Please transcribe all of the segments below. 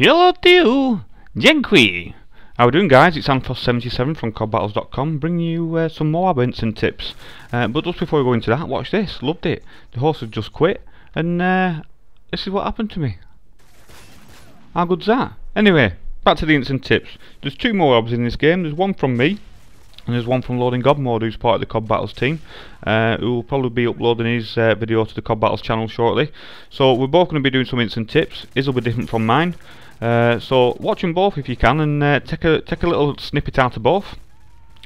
Hello to you, Jenqui. How we doing, guys? It's Anthos77 from CoDBattles.com, bringing you some MOAB hints and tips. But just before we go into that, watch this. Loved it. The horse has just quit, and this is what happened to me. How good's that? Anyway, back to the hints and tips. There's two MOABs in this game. There's one from me, and there's one from Loading God Mode, who's part of the CoDBattles team, who will probably be uploading his video to the CoDBattles channel shortly. So we're both going to be doing some hints and tips. His will be different from mine. So watch them both if you can, and take a little snippet out of both,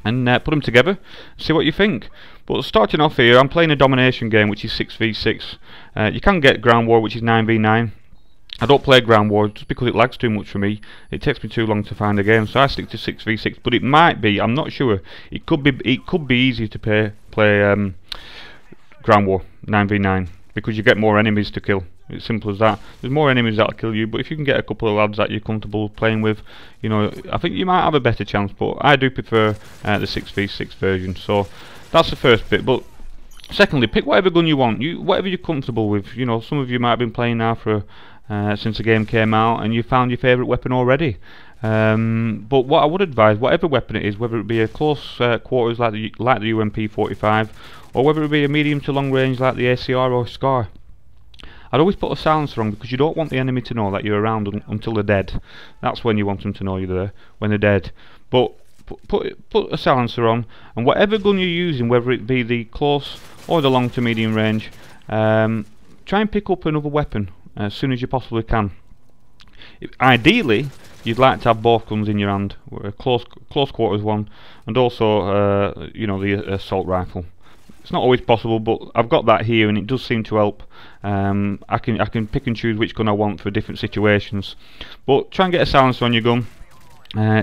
and put them together, see what you think. But starting off here, I'm playing a domination game, which is 6v6. You can get ground war, which is 9v9. I don't play ground war just because it lags too much for me. It takes me too long to find a game, so I stick to 6v6. But it might be, I'm not sure. It could be easy to play ground war 9v9 because you get more enemies to kill. It's simple as that. There's more enemies that'll kill you, but if you can get a couple of lads that you're comfortable playing with, you know, I think you might have a better chance. But I do prefer the 6v6 version. So that's the first bit. But secondly, pick whatever gun you want, whatever you're comfortable with. You know, some of you might have been playing now for since the game came out, and you found your favourite weapon already. But what I would advise, whatever weapon it is, whether it be a close quarters like the UMP45, or whether it be a medium to long range like the ACR or SCAR, I'd always put a silencer on, because you don't want the enemy to know that you're around until they're dead. That's when you want them to know you're there, when they're dead. But put a silencer on, and whatever gun you're using, whether it be the close or the long to medium range, try and pick up another weapon as soon as you possibly can. Ideally, you'd like to have both guns in your hand, a close quarters one, and also you know, the assault rifle. It's not always possible, but I've got that here, and it does seem to help. I can pick and choose which gun I want for different situations. But try and get a silencer on your gun.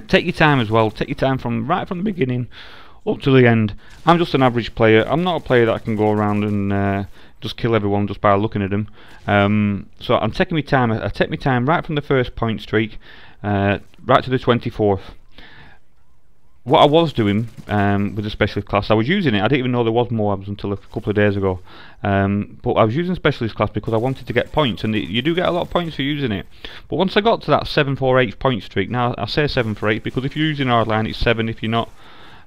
Take your time as well. Take your time from right from the beginning up to the end. I'm just an average player. I'm not a player that can go around and just kill everyone just by looking at them. So I'm taking my time. I take my time right from the first point streak right to the 24th. What I was doing with the specialist class, I was using it. I didn't even know there was MOABs until a couple of days ago. But I was using specialist class because I wanted to get points, and you do get a lot of points for using it. But once I got to that 7 for 8 point streak, now I say 7 for 8 because if you're using hardline it's 7, if you're not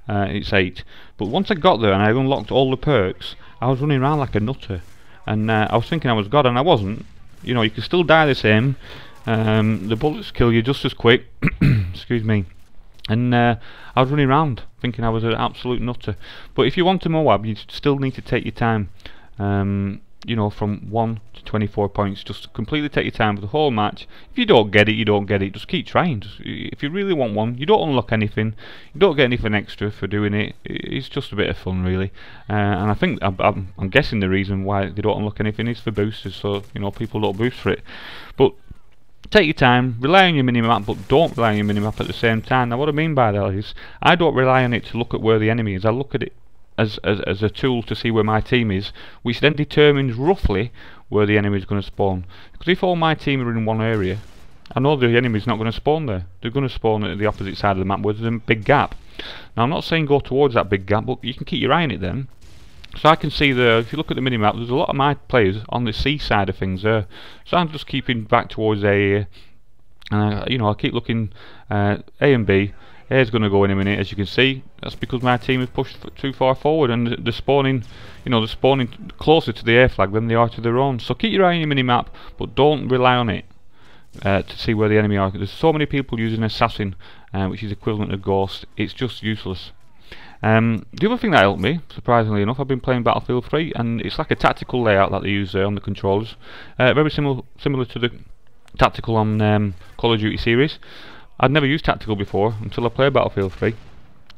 it's 8. But once I got there and I unlocked all the perks, I was running around like a nutter, and I was thinking I was God, and I wasn't. You know, you can still die the same. The bullets kill you just as quick. Excuse me. And I was running around thinking I was an absolute nutter. But if you want a MOAB, you still need to take your time. You know, from 1 to 24 points. Just completely take your time for the whole match. If you don't get it, you don't get it. Just keep trying. If you really want one, you don't unlock anything. You don't get anything extra for doing it. It's just a bit of fun, really. And I think I'm guessing the reason why they don't unlock anything is for boosters, so you know, people don't boost for it. But take your time, rely on your minimap, but don't rely on your minimap at the same time. Now what I mean by that is, I don't rely on it to look at where the enemy is. I look at it as a tool to see where my team is, which then determines roughly where the enemy is going to spawn. Because if all my team are in one area, I know the enemy's not going to spawn there. They're going to spawn at the opposite side of the map where there's a big gap. Now I'm not saying go towards that big gap, but you can keep your eye on it then. So I can see there, if you look at the minimap, there's a lot of my players on the C side of things there. So I'm just keeping back towards A. You know, I keep looking A and B. A is going to go in a minute, as you can see. That's because my team has pushed too far forward, and they're spawning, you know, they're spawning closer to the A flag than they are to their own. So keep your eye on your minimap, but don't rely on it to see where the enemy are. There's so many people using Assassin, which is equivalent to Ghost. It's just useless. The other thing that helped me, surprisingly enough, I've been playing Battlefield 3, and it's like a tactical layout that they use there on the controllers. Very similar to the tactical on Call of Duty series. I'd never used tactical before until I played Battlefield 3.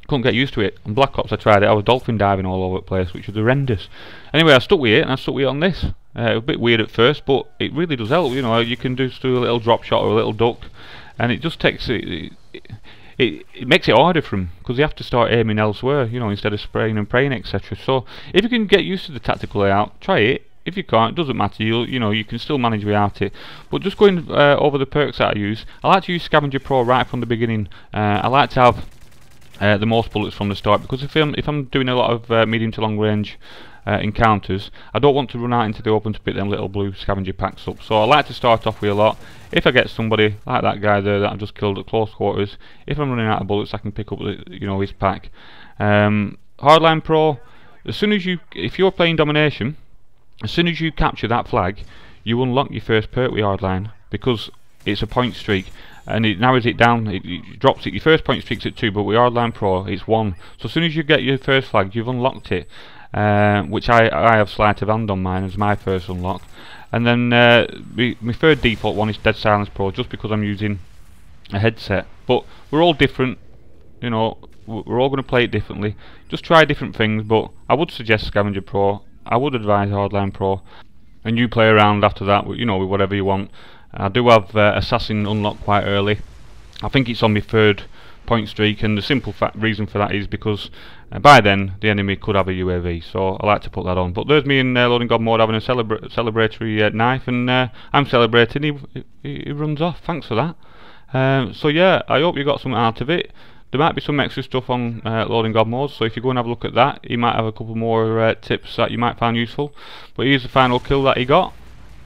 Couldn't get used to it. On Black Ops I tried it, I was dolphin diving all over the place, which was horrendous. Anyway, I stuck with it, and I stuck with it on this. It was a bit weird at first, but it really does help. You know, you can just do a little drop shot or a little duck, and it just takes it makes it harder for them, because they have to start aiming elsewhere, you know, instead of spraying and praying, etc. So if you can get used to the tactical layout, try it. If you can't, it doesn't matter, you know, you can still manage without it. But just going over the perks that I use, I like to use Scavenger Pro right from the beginning. I like to have the most bullets from the start, because if I'm doing a lot of medium to long range encounters, I don't want to run out into the open to pick them little blue scavenger packs up. So I like to start off with a lot. If I get somebody like that guy there that I've just killed at close quarters, if I'm running out of bullets, I can pick up his pack. Hardline Pro, as soon as if you're playing domination, as soon as you capture that flag, you unlock your first perk with Hardline, because it's a point streak, and it narrows it down. It drops it. Your first point streak's at 2, but with Hardline Pro it's 1. So as soon as you get your first flag, you've unlocked it, which I have sleight of hand on mine as my first unlock. And then my third default one is Dead Silence Pro, just because I'm using a headset. But we're all different, you know. We're all going to play it differently. Just try different things. But I would suggest Scavenger Pro. I would advise Hardline Pro, and you play around after that, you know, with whatever you want. I do have Assassin unlocked quite early. I think it's on my 3rd point streak, and the simple reason for that is because by then the enemy could have a UAV, so I like to put that on. But there's me in Loading God mode having a celebratory knife, and I'm celebrating. He runs off. Thanks for that. So yeah, I hope you got something out of it. There might be some extra stuff on Loading God mode, so if you go and have a look at that, he might have a couple more tips that you might find useful. But here's the final kill that he got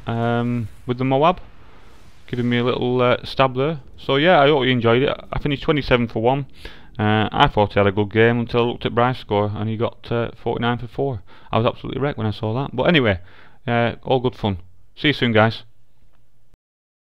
with the MOAB, giving me a little stab there. So yeah, I hope you enjoyed it. I finished 27 for 1. I thought he had a good game until I looked at Bryce's score, and he got 49 for 4. I was absolutely wrecked when I saw that. But anyway, all good fun. See you soon, guys.